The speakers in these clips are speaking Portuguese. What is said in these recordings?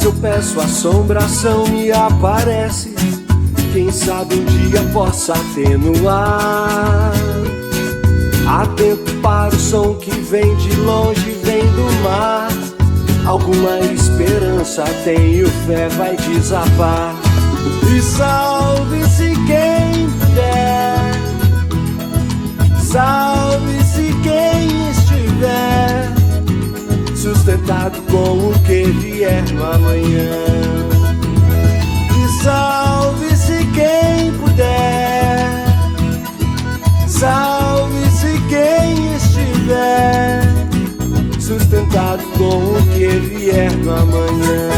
Eu peço, a assombração me aparece. Quem sabe um dia possa atenuar. Atento para o som que vem de longe, vem do mar. Alguma esperança tenho, fé vai desabar. E salve-se quem puder, salve-se quem estiver sustentado com o que vier no amanhã. E salve-se quem puder, salve-se quem estiver sustentado com o que vier no amanhã.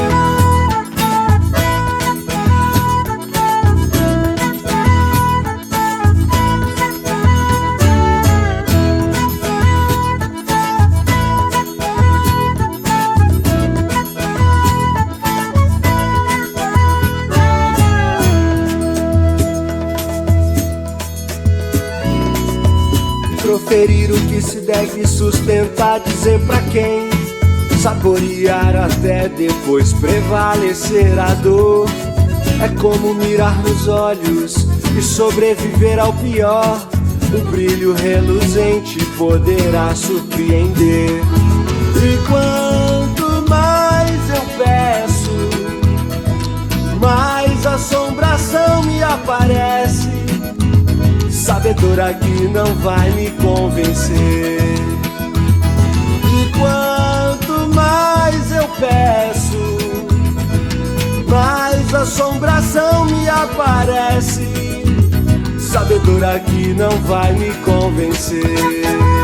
Proferir o que se deve sustentar, dizer pra quem, saborear até depois prevalecer a dor. É como mirar nos olhos e sobreviver ao pior. O brilho reluzente poderá surpreender. E quanto mais eu peço, mais assombração me aparece. Sabedora que não vai me convencer. E quanto mais eu peço, mais assombração me aparece. Sabedora que não vai me convencer.